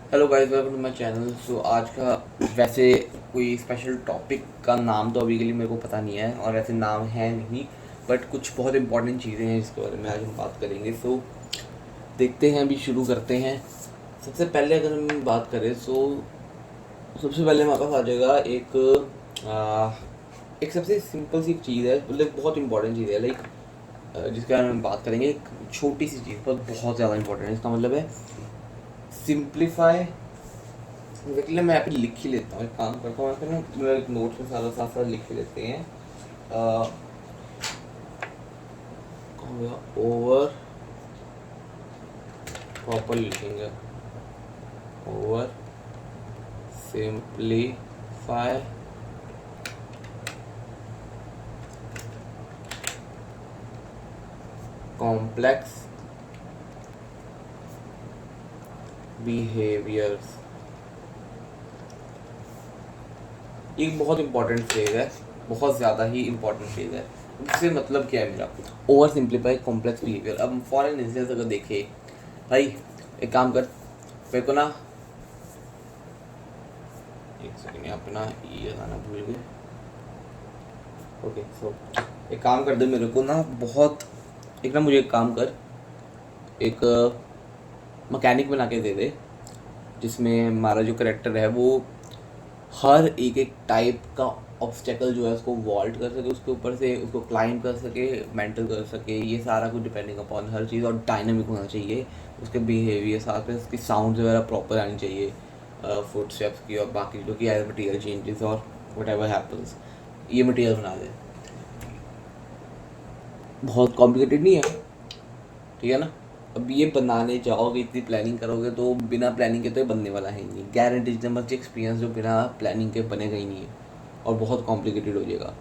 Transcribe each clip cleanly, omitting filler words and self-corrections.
Hello guys, welcome to my channel. So आज का वैसे कोई स्पेशल टॉपिक का नाम तो अभी के लिए मेरे को पता नहीं है और ऐसे नाम है नहीं, बट कुछ बहुत इंपॉर्टेंट चीज़ें हैं जिसके बारे में आज हम बात करेंगे। सो देखते हैं, अभी शुरू करते हैं। सबसे पहले अगर हम बात करें सबसे पहले हमारे पास आ जाएगा एक सबसे सिंपल सी चीज़ है, मतलब बहुत इंपॉर्टेंट चीज़ है, जिसके बारे में हम बात करेंगे। एक छोटी सी चीज़ पर बहुत ज़्यादा इंपॉर्टेंट है। इसका मतलब है सिंप्लीफाई। एग्जैक्टली मैं यहाँ पे लिख ही लेता हूँ, एक काम करता हूँ, यहाँ पे ना मेरा एक नोट में सारा साथ साथ लिख ही लेते हैं। ओवर प्रॉपर लिखेंगे, ओवर सिंप्लीफाई कॉम्प्लेक्स बिहेवियर्स। एक बहुत इंपॉर्टेंट फ्रेज है, बहुत ज़्यादा ही इंपॉर्टेंट फ्रेज है। इससे मतलब क्या है मेरा, ओवर सिंप्लीफाई कॉम्प्लेक्स बिहेवियर। अब फॉरेन इंस्टेंस अगर देखे भाई, एक काम कर, मेरे को ना एक सेकंड यहाँ पे ना ये लगाना भूल गए। ओके, सो एक काम कर दे, मेरे को ना बहुत एक ना मुझे एक काम कर, एक मैकेनिक बना के दे दे जिसमें हमारा जो करेक्टर है वो हर एक एक टाइप का ऑब्स्टेकल जो है उसको वॉल्ट कर सके, उसके ऊपर से उसको क्लाइंब कर सके, मेंटल कर सके, ये सारा कुछ डिपेंडिंग अपॉन हर चीज़, और डायनामिक होना चाहिए उसके बिहेवियर, साथ में उसकी साउंड वगैरह प्रॉपर आनी चाहिए, फुट स्टेप्स की और बाकी जो कि एज मटीरियल चेंजेस और वट एवर हैपन्स, ये मटीरियल बना दे। बहुत कॉम्प्लिकेटेड नहीं है, ठीक है ना। अब ये बनाने जाओगे, इतनी प्लानिंग करोगे तो बिना प्लानिंग के तो ये बनने वाला है ही नहीं, गारंटी। जितना मर्जी एक्सपीरियंस जो बिना प्लानिंग के बनेगा ही नहीं है और बहुत कॉम्प्लिकेटेड हो जाएगा।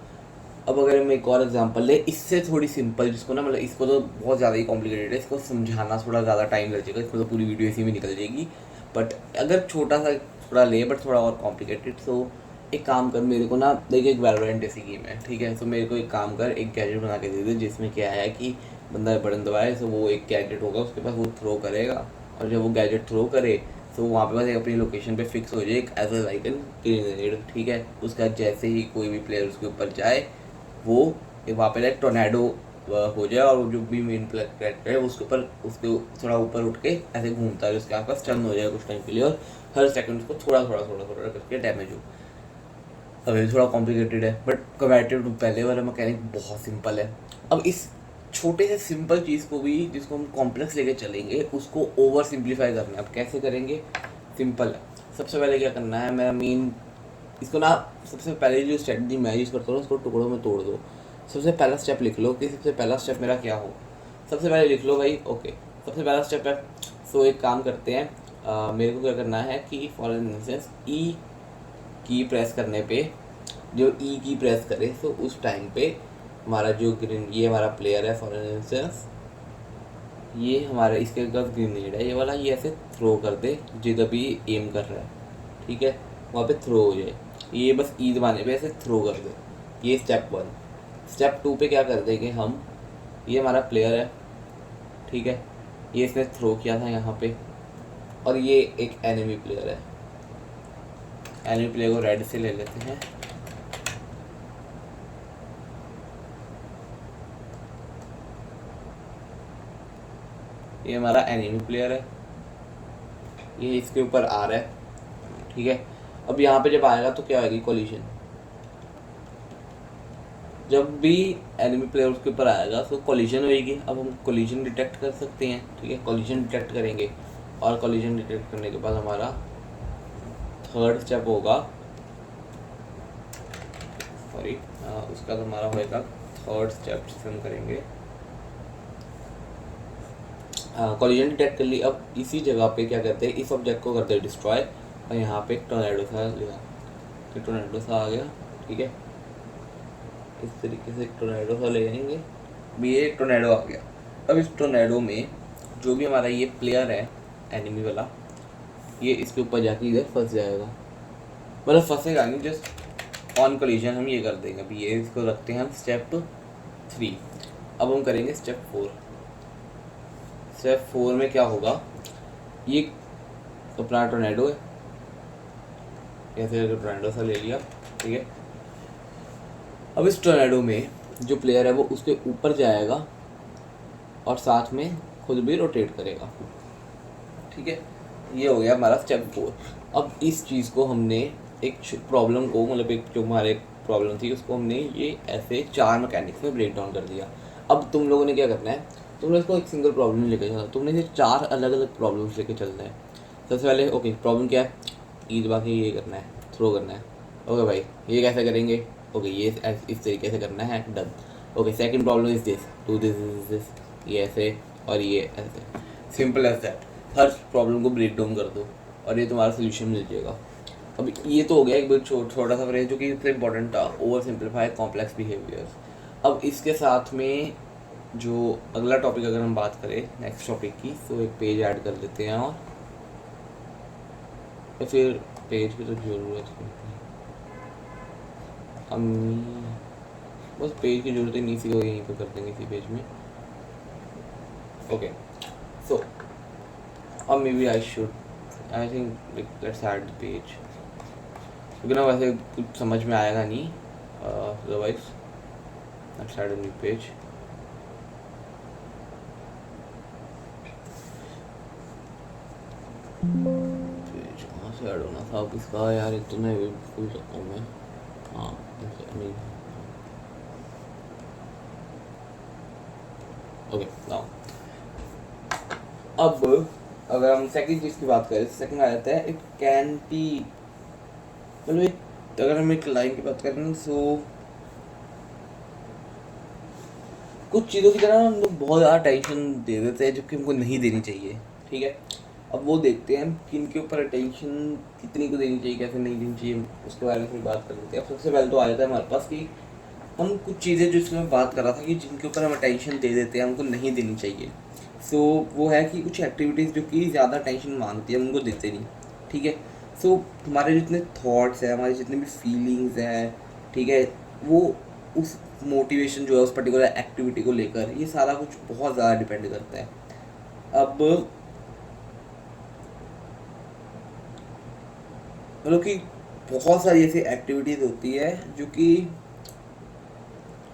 अब अगर हम एक और एग्जांपल ले, इससे थोड़ी सिंपल, जिसको ना मतलब इसको तो बहुत ज़्यादा ही कॉम्प्लिकेटेड है, इसको समझाना थोड़ा ज़्यादा टाइम लग जाएगा, इसको तो पूरी वीडियो इसी में निकल जाएगी। बट अगर छोटा सा थोड़ा ले, बट थोड़ा और कॉम्प्लिकेटेड, तो एक काम कर, मेरे को ना देखिए, एक वैलोरेंट ऐसी गेम है, ठीक है। तो मेरे को एक काम कर, एक गैजेट बना के दे दे जिसमें क्या है कि बंदा बटन दबाए तो वो एक गैजेट होगा उसके पास, वो थ्रो करेगा, और जब वो गैजेट थ्रो करे तो वहाँ पे बस एक अपनी लोकेशन पे फिक्स हो जाए, एक as a like an grenade, ठीक है। उसका जैसे ही कोई भी प्लेयर उसके ऊपर जाए, वो वहाँ पे एक टोर्नेडो हो जाए, और वो जो भी मेन कैरेक्टर है उसके ऊपर, उसके थोड़ा ऊपर उठ के ऐसे घूमता है, उसके आसपास टर्न हो जाए कुछ टाइम के लिए, और हर सेकंड उसको थोड़ा थोड़ा थोड़ा थोड़ा करके डैमेज हो। अब ये थोड़ा कॉम्प्लिकेटेड है, बट कंपैरेटिव टू पहले वाला मैकेनिक बहुत सिंपल है। अब इस छोटे से सिंपल चीज़ को भी, जिसको हम कॉम्प्लेक्स लेके चलेंगे, उसको ओवर सिंप्लीफाई करना है। अब कैसे करेंगे? सिंपल है। सबसे पहले क्या करना है, मेरा मेन इसको ना, सबसे पहले जो स्ट्रेटजी मैं यूज़ करता हूँ उसको टुकड़ों में तोड़ दो। सबसे पहला स्टेप लिख लो कि सबसे पहला स्टेप मेरा क्या हो। सबसे पहले लिख लो भाई, ओके, सबसे पहला स्टेप है। सो एक काम करते हैं, मेरे को क्या करना है कि फॉर इंस्टेंस ई की प्रेस करने पे, जो ई की प्रेस करे तो उस टाइम पे हमारा जो ग्रीन, ये हमारा प्लेयर है फॉर इंस्टेंस, ये हमारा इसके पास ग्रेनेड है ये वाला, ये ऐसे थ्रो कर दे जिधर भी एम कर रहा है, ठीक है, वहाँ पे थ्रो हो जाए। ये बस ई दबाने पे ऐसे थ्रो कर दे। ये स्टेप 1। स्टेप 2 पे क्या कर देंगे हम, ये हमारा प्लेयर है, ठीक है, ये इसने थ्रो किया था यहाँ पे, और ये एक एनिमी प्लेयर है। एनिमी प्लेयर को रेड से ले लेते हैं, ये हमारा एनिमी प्लेयर है, ये इसके ऊपर आ रहा है, ठीक है। अब यहाँ पे जब आएगा तो क्या आएगी, कोलिजन। जब भी एनिमी प्लेयर उसके ऊपर आएगा तो कोलिजन होएगी। अब हम कोलिजन डिटेक्ट कर सकते हैं, ठीक है, कोलिजन डिटेक्ट करेंगे, और कोलिजन डिटेक्ट करने के बाद हमारा थर्ड स्टेप होगा, सॉरी, उसका तो हमारा होएगा थर्ड स्टेप जिसे हम करेंगे, कोलिजन डिटेक्ट कर ली। अब इसी जगह पे क्या करते हैं, इस ऑब्जेक्ट को करते हैं डिस्ट्रॉय, और यहाँ पे एक टोर्नेडो सा लिया, तो टोर्नेडो सा आ गया, ठीक है। इस तरीके से एक टोर्नेडो सा ले जाएंगे, अभी ये टोर्नेडो आ गया। अब इस टोर्नेडो में जो भी हमारा ये प्लेयर है एनिमी वाला, ये इसके ऊपर जाके इधर फंस जाएगा, मतलब फंसेगा नहीं, जस्ट ऑन कोलिजन हम ये कर देंगे। अभी ये इसको रखते हैं हम स्टेप 3। अब हम करेंगे स्टेप 4। स्टेप 4 में क्या होगा, ये अपना टोर्नेडो है, ऐसे टोर्नेडो सा ले लिया, ठीक है। अब इस टोर्नेडो में जो प्लेयर है वो उसके ऊपर जाएगा और साथ में खुद भी रोटेट करेगा, ठीक है। ये हो गया हमारा स्टेप 4। अब इस चीज़ को हमने एक प्रॉब्लम को, मतलब एक जो हमारे प्रॉब्लम थी उसको हमने ये ऐसे 4 मैकेनिक्स में ब्रेक डाउन कर दिया। अब तुम लोगों ने क्या करना है, तुमने इसको एक सिंगल प्रॉब्लम लेके चलना, तुमने ये 4 अलग अलग प्रॉब्लम्स लेके चलना है। सबसे पहले ओके प्रॉब्लम क्या है, ईद बाकी ये करना है, थ्रो करना है। ओके भाई ये कैसे करेंगे, ओके ये इस तरीके से करना है, done. Okay second problem is this, do this, ये ऐसे और ये ऐसे, सिंपल एज दैट। हर प्रॉब्लम को ब्रेक डाउन कर दो और ये तुम्हारा सोल्यूशन मिल जाएगा। अब ये तो हो गया एक छोटा सा फ्रेज जो कि सबसे इंपॉर्टेंट था, ओवर सिंप्लीफाई कॉम्प्लेक्स बिहेवियर्स। अब इसके साथ में जो अगला टॉपिक अगर हम बात करें नेक्स्ट टॉपिक की, तो एक पेज ऐड कर देते हैं, और या फिर पेज की तो ज़रूरत नहीं, हम बस पेज की ज़रूरत ही नहीं, इसी को यहीं पर कर देंगे इसी पेज में। ओके सो और may be I should, I think let's add the page, क्योंकि ना वैसे कुछ समझ में आएगा नहीं otherwise. Let's add a new page. Page कहाँ से ऐड होना था अब इसका यार, इतना भूल सकता हूँ मैं। हाँ नहीं, ओके नाउ अब अगर हम सेकंड चीज़ की बात करें, सेकंड आ जाता है इट कैन बी, मतलब अगर हम एक लाइन की बात करें सो कुछ चीज़ों की तरह हम लोग बहुत ज़्यादा टेंशन दे देते हैं जबकि हमको नहीं देनी चाहिए, ठीक है। अब वो देखते हैं कि इनके ऊपर अटेंशन कितनी को देनी चाहिए, कैसे नहीं देनी चाहिए, उसके बारे में बात कर लेते हैं। अब सबसे पहले तो आ जाता है हमारे पास कि हम कुछ चीज़ें जो इसमें बात कर रहा था कि जिनके ऊपर हम अटेंशन दे देते हैं हमको नहीं देनी चाहिए। सो वो है कि कुछ एक्टिविटीज़ जो कि ज़्यादा टेंशन मांगती है हम उनको देते नहीं, ठीक है। सो हमारे जितने थॉट्स हैं, हमारे जितने भी फीलिंग्स हैं, ठीक है, वो उस मोटिवेशन जो है उस पर्टिकुलर एक्टिविटी को लेकर, ये सारा कुछ बहुत ज़्यादा डिपेंड करता है। अब मतलब कि बहुत सारी ऐसी एक्टिविटीज़ होती है जो कि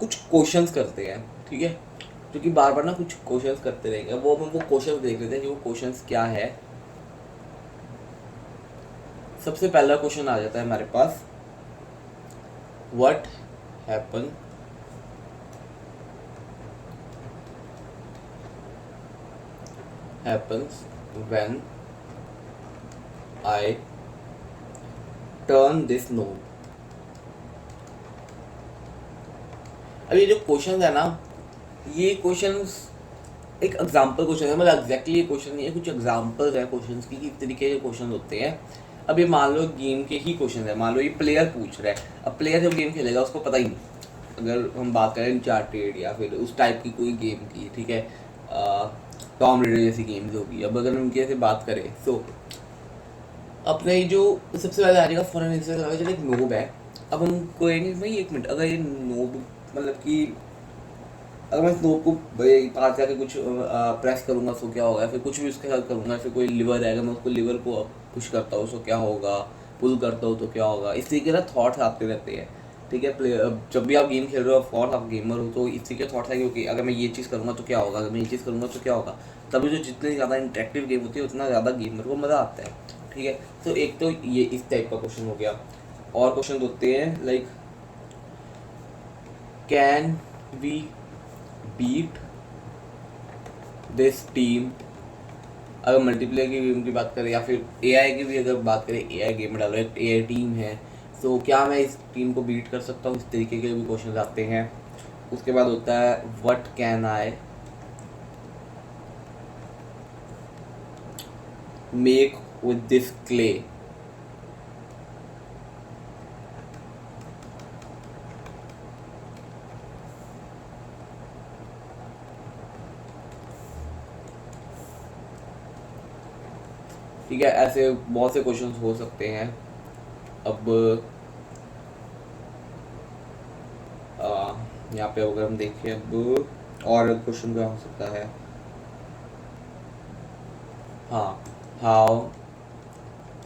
कुछ क्वेश्चंस करते हैं, ठीक है, जो कि बार बार ना कुछ क्वेश्चंस करते रहेंगे। वो हम वो क्वेश्चंस देख लेते हैं कि वो क्वेश्चंस क्या है। सबसे पहला क्वेश्चन आ जाता है हमारे पास, what happens when I turn this knob। अब ये जो क्वेश्चन है ना, ये क्वेश्चंस एक एग्जाम्पल क्वेश्चन है, मतलब एग्जैक्टली ये क्वेश्चन नहीं है, कुछ एग्जाम्पल्स है क्वेश्चंस की, किस तरीके के क्वेश्चन होते हैं। अब ये मान लो गेम के ही क्वेश्चन है, मान लो ये प्लेयर पूछ रहा है। अब प्लेयर जब गेम खेलेगा उसको पता ही नहीं, अगर हम बात करें अनचार्टेड या फिर उस टाइप की कोई गेम की, ठीक है, टॉम रेडर जैसी गेम्स होगी। अब अगर हम उनकी ऐसे बात करें तो अपने जो सबसे पहले आ जाएगा फॉर इंस्टेंस एक नोब है। अब हम कहेंगे भाई एक मिनट, अगर ये नोब मतलब कि अगर मैं स्नोब को पास जाके कुछ प्रेस करूँगा तो क्या होगा, फिर कुछ भी उसके साथ करूँगा, फिर कोई लिवर आएगा, मैं उसको लिवर को पुश करता हूँ तो क्या होगा, पुल करता हूँ तो क्या होगा, इस तरीके का थॉट्स आते रहते हैं, ठीक है। जब भी आप गेम खेल रहे हो, ऑफ कोर्स आप गेमर हो, तो इसी के थॉट्स है क्योंकि अगर मैं ये चीज़ करूँगा तो क्या होगा, अगर मैं ये चीज़ करूँगा तो क्या होगा। तभी जो जितनी ज़्यादा इंटरेक्टिव गेम होती है उतना ज़्यादा गेमर को मज़ा आता है, ठीक है। तो एक तो ये इस टाइप का क्वेश्चन हो गया। और क्वेश्चन होते हैं like can we beat this team. अगर मल्टीप्लेयर की गेम की बात करें या फिर एआई की भी अगर बात करें, एआई गेम में डालो एक एआई टीम है, तो क्या मैं इस टीम को बीट कर सकता हूँ, इस तरीके के भी क्वेश्चन आते हैं। उसके बाद होता है what can I make with this clay. ठीक है, ऐसे बहुत से क्वेश्चंस हो सकते हैं। अब यहाँ पे अगर हम देखें अब और क्वेश्चन क्या हो सकता है, हाँ, how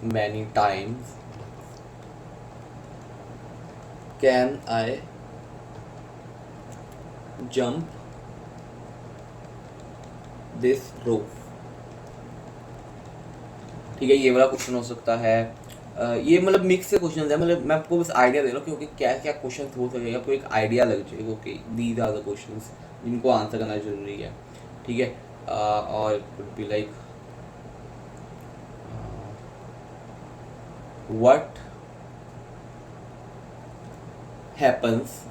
many times can I jump this rope? ठीक है, ये वाला क्वेश्चन हो सकता है। ये मतलब मिक्स से क्वेश्चन है, मतलब मैं आपको बस आइडिया दे रहा हूँ क्योंकि क्या क्या क्वेश्चन हो सकेगा, आपको एक आइडिया लग जाएगा okay these are the questions जिनको आंसर करना जरूरी है। ठीक है, और could be like what happens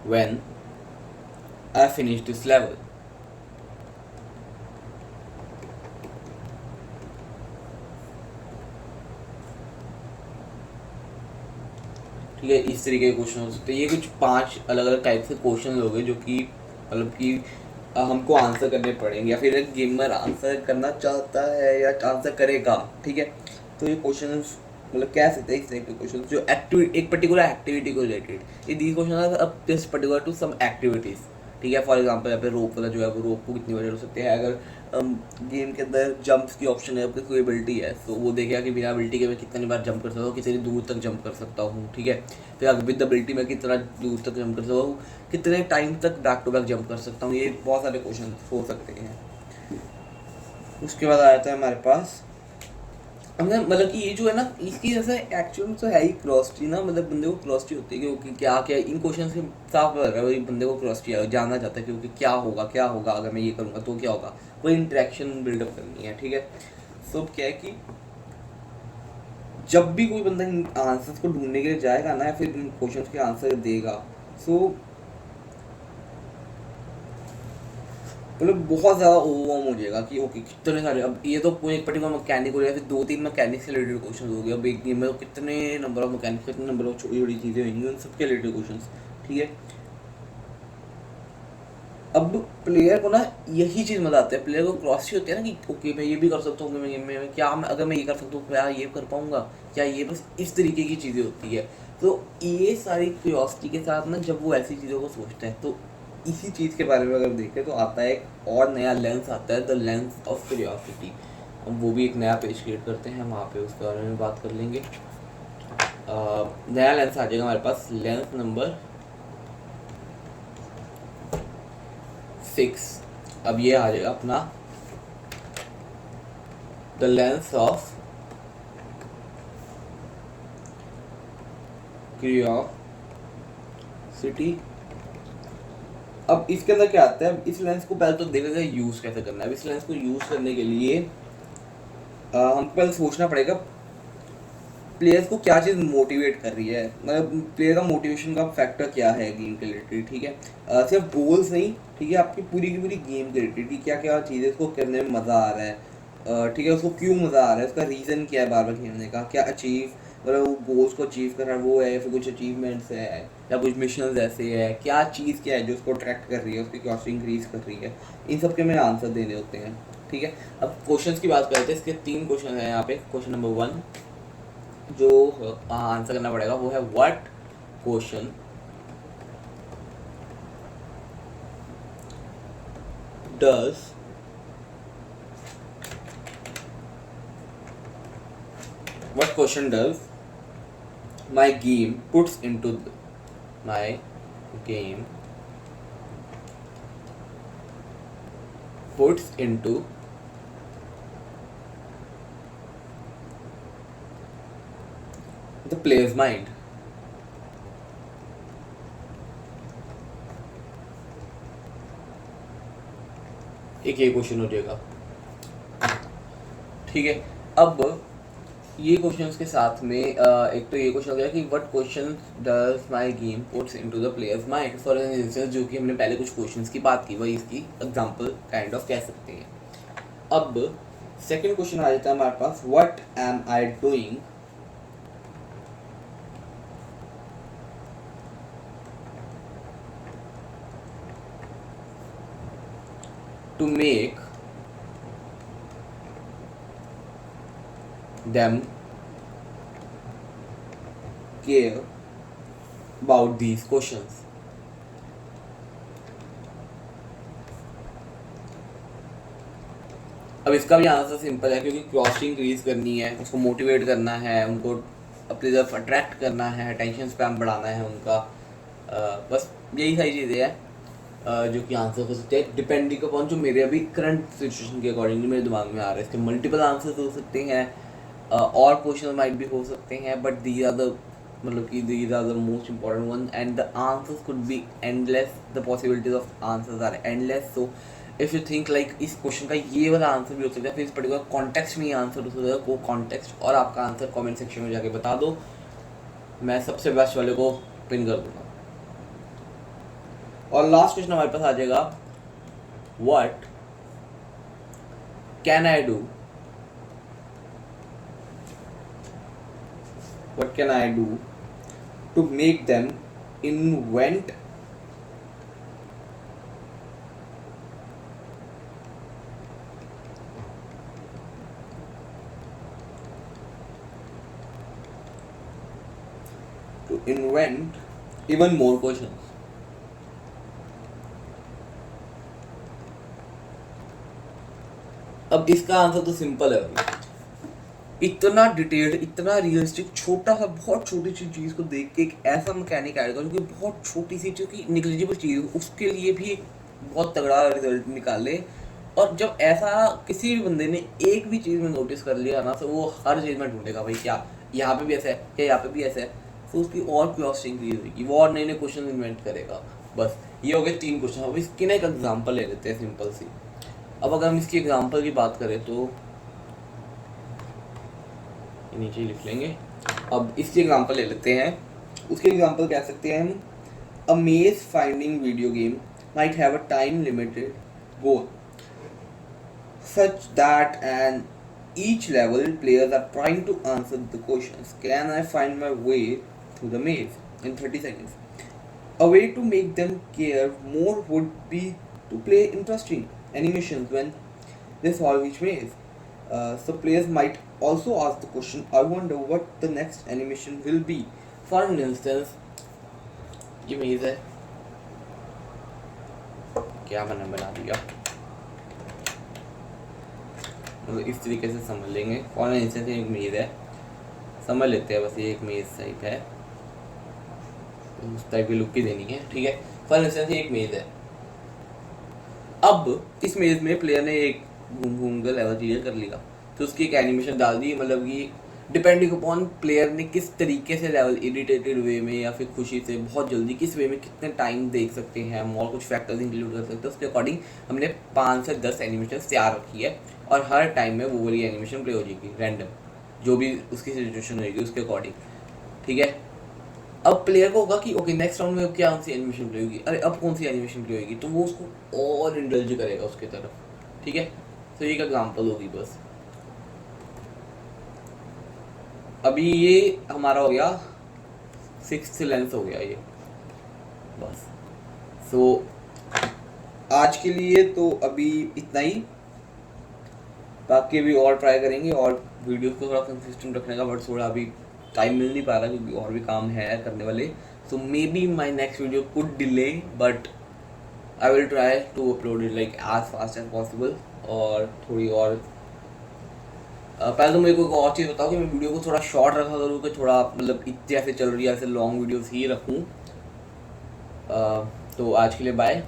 when I finish this level. ठीक है, इस तरीके के क्वेश्चन हो सकते हैं। ये कुछ 5 अलग अलग टाइप के क्वेश्चन हो गए जो कि मतलब कि हमको आंसर करने पड़ेंगे, या फिर एक गेमर आंसर करना चाहता है या आंसर करेगा। ठीक है, तो ये क्वेश्चन मतलब कह सकते हैं इस टाइप के क्वेश्चन जो एक्टिविटी, एक पर्टिकुलर एक्टिविटी को रिलेटेड, ये दीज क्वेश्चन आर अब this particular to some activities. ठीक है, फॉर एग्जांपल यहाँ पे रोप वाला जो है वो रोप को कितनी बार हो सकते हैं, अगर गेम के अंदर जंप्स की ऑप्शन है, आपकी कोई एबिलिटी है तो वो देखेगा कि बिना एबिलिटी के मैं कितनी बार जंप कर सकता हूँ, कितनी दूर तक जंप कर सकता हूँ। ठीक है, फिर अगर विद एबिलिटी मैं कितना दूर तक जंप कर सकता हूँ, कितने टाइम तक बैक टू बैक जंप कर सकता हूँ, ये बहुत सारे क्वेश्चन हो सकते हैं। उसके बाद आया था हमारे पास मतलब कि ये जो है ना इसकी जैसे एक्चुअल में तो है ही क्रॉसिटी ना, मतलब बंदे को क्रॉसिटी होती है क्योंकि क्या क्या इन क्वेश्चन से साफ पता लग रहा है वही बंदे को क्रॉसिटी जानना चाहता है क्योंकि क्या होगा अगर मैं ये करूँगा तो क्या होगा, वही इंटरेक्शन बिल्डअप करनी है। ठीक है, सो क्या है कि जब भी कोई बंदा इन आंसर्स को ढूंढने के लिए जाएगा ना या फिर इन क्वेश्चन के आंसर देगा, सो मतलब बहुत ज़्यादा ओवरवॉर्म हो जाएगा कि ओके कितने सारे, अब ये तो कोई एक पर्टिकुलर मैकेनिक हो या फिर 2-3 मैकेनिक से रिलेटेड क्वेश्चन हो गए, अब एक गेम में तो कितने नंबर ऑफ मैकेनिक, कितने नंबर ऑफ छोटी छोटी चीज़ें होंगी उन सबके रिलेटेड क्वेश्चन। ठीक है, अब प्लेयर को ना यही चीज़ मजा आता है, प्लेयर को क्रॉस होती है ना कि ओके मैं ये भी कर सकता हूँ, मैं गेम में क्या मैं अगर मैं ये कर सकता हूँ क्या ये कर पाऊंगा, क्या ये, बस इस तरीके की चीज़ें होती है। तो ये सारी क्यूरियोसिटी के साथ ना जब वो ऐसी चीज़ों को सोचता है तो इसी चीज़ के बारे में अगर देखें तो आता है एक और नया लेंस आता है, द लेंस ऑफ क्यूरियोसिटी। हम वो भी एक नया पेज क्रिएट करते हैं, वहाँ पे उसके बारे में बात कर लेंगे। नया लेंस आ जाएगा हमारे पास, लेंस नंबर 6। अब ये आ जाएगा अपना द लेंस ऑफ क्यूरियोसिटी। अब इसके अंदर क्या आता है, इस लेंस को पहले तो देखेगा यूज़ कैसे करना है। अब इस लेंस को यूज़ करने के लिए हमको पहले सोचना पड़ेगा प्लेयर्स को क्या चीज़ मोटिवेट कर रही है, मतलब प्लेयर का मोटिवेशन का फैक्टर क्या है गेम के रिलेटेड। ठीक है, सिर्फ गोल्स नहीं, ठीक है, आपकी पूरी की पूरी गेम के रिलेटेड क्या क्या चीज़ें उसको करने में मज़ा आ रहा है। ठीक है, उसको क्यों मज़ा आ रहा है, उसका रीज़न क्या है बार बार खेलने का, क्या अचीव मतलब वो गोल्स को अचीव कर रहा है वो है, या फिर कुछ अचीवमेंट्स है या कुछ मिशन ऐसे है, क्या चीज़ क्या है जो उसको अट्रैक्ट कर रही है, उसकी क्यूरियोसिटी इंक्रीज कर रही है, इन सब के हमें आंसर देने होते हैं। ठीक है, अब क्वेश्चंस की बात करते हैं, इसके 3 क्वेश्चन हैं यहाँ पे। क्वेश्चन नंबर 1 जो आंसर करना पड़ेगा वो है what question does what question does my game puts into my game puts into the player's mind। एक ये क्वेश्चन हो जाएगा। ठीक है, अब ये क्वेश्चंस के साथ में एक तो ये क्वेश्चन हो गया कि what question does my game puts into the players mind, for instance जो कि हमने पहले कुछ क्वेश्चंस की बात की वही इसकी एग्जांपल काइंड ऑफ कह सकते हैं। अब सेकंड क्वेश्चन आ जाता है हमारे पास, what am I doing to make them care about these questions। अब इसका भी आंसर सिंपल है, क्योंकि क्यूरियोसिटी इंक्रीज करनी है, उसको मोटिवेट करना है, उनको अपनी तरफ अट्रैक्ट करना है, अटेंशन स्पैम बढ़ाना है उनका। बस यही सारी चीज़ें हैं जो कि आंसर हो सकते हैं डिपेंडिंग अपॉन जो मेरे अभी करंट सिचुएशन के अकॉर्डिंगली मेरे दिमाग में आ रहा है। इसके मल्टीपल आंसर्स हो सकते हैं और क्वेश्चन माइट भी हो सकते हैं, बट दीज आर द मतलब कि these are the most important one and the answers could be endless, the possibilities of answers are endless. So if you think like इस क्वेश्चन का ये वाला आंसर भी हो सकता है, फिर इस पर्टिकुलर कॉन्टेक्स्ट में ही आंसर हो सकता है, वो कॉन्टेक्स्ट और आपका आंसर कमेंट सेक्शन में जाके बता दो, मैं सबसे बेस्ट वाले को पिन कर दूंगा। और लास्ट क्वेश्चन हमारे पास आ जाएगा, what can I do, what can I do to make them invent even more questions? अब इसका आंसर तो सिंपल है भाई, इतना डिटेल्ड, इतना रियलिस्टिक, छोटा सा बहुत छोटी सी चीज़ को देख के एक ऐसा मैकेनिक ऐड करो कि बहुत छोटी सी जो कि निग्लिजिबल चीज़ हो उसके लिए भी एक बहुत तगड़ा रिजल्ट निकाले। और जब ऐसा किसी भी बंदे ने एक भी चीज़ में नोटिस कर लिया ना, तो वो हर चीज़ में ढूंढेगा भाई क्या यहाँ पे भी ऐसा है, क्या यहाँ पे भी ऐसा है, तो उसकी और क्यूरियोसिटी इंक्रीज होगी, वो और नए नए क्वेश्चन इन्वेंट करेगा। बस ये हो गए 3 क्वेश्चन। अब इसकी ना एक एग्जाम्पल ले लेते हैं सिंपल सी। अब अगर हम इसकी एग्जाम्पल की बात करें तो नीचे लिख लेंगे। अब इसकी एग्जांपल ले लेते हैं। उसकी एग्जांपल कह सकते हैं हम, अ मेज finding video game might have a time limited goal such that and each level players are trying to answer the questions, can I find my way through the maze in 30 seconds? A way to make them care more would be to play interesting animations when they solve each maze. So players might also ask the question, I wonder what the next animation will be. For instance, ये मेज है, क्या मैंने बना दिया, मतलब इस तरीके से समझ लेंगे। फॉर इंस्टेंस एक मेज है, समझ लेते हैं, बस ये एक मेज टाइप है, उस टाइप की लुक की देनी है, ठीक है। फॉर इंस्टेंस एक मेज है, अब इस मेज में प्लेयर ने एक घूम घूम कर लेवल क्लियर कर लिया, तो उसकी एक एनिमेशन डाल दी, मतलब कि डिपेंडिंग अपॉन प्लेयर ने किस तरीके से लेवल, इरिटेटेड वे में या फिर खुशी से, बहुत जल्दी, किस वे में कितने टाइम देख सकते हैं हम, और कुछ फैक्टर्स इंक्लूड कर सकते हैं, उसके अकॉर्डिंग हमने 5 से 10 एनिमेशन तैयार रखी है, और हर टाइम में वो वाली एनिमेशन प्ले हो जाएगी रैंडम, जो भी उसकी सिचुएशन रहेगी उसके अकॉर्डिंग, ठीक है। अब प्लेयर को होगा कि ओके नेक्स्ट राउंड में क्या कौन सी एनिमेशन प्ले होगी, अरे अब कौन सी एनिमेशन प्ले होगी, तो वो उसको और इंडल्ज करेगा उसकी तरफ, ठीक है। तो ये एक एग्जांपल होगी बस। अभी ये हमारा हो गया 6th लेंथ हो गया ये बस। सो आज के लिए तो अभी इतना ही, बाकी भी और ट्राई करेंगे और वीडियो को थोड़ा कंसिस्टेंट रखने का, बट थोड़ा अभी टाइम मिल नहीं पा रहा क्योंकि और भी काम है करने वाले। So maybe my next video could delay, but I will try to upload it like as fast as possible. और थोड़ी और पहले तो मेरे को एक और चीज़ बताओ कि मैं वीडियो को थोड़ा शॉर्ट रखा करूँ, कि थोड़ा मतलब जैसे चल रही है ऐसे लॉन्ग वीडियोस ही रखूँ। तो आज के लिए बाय।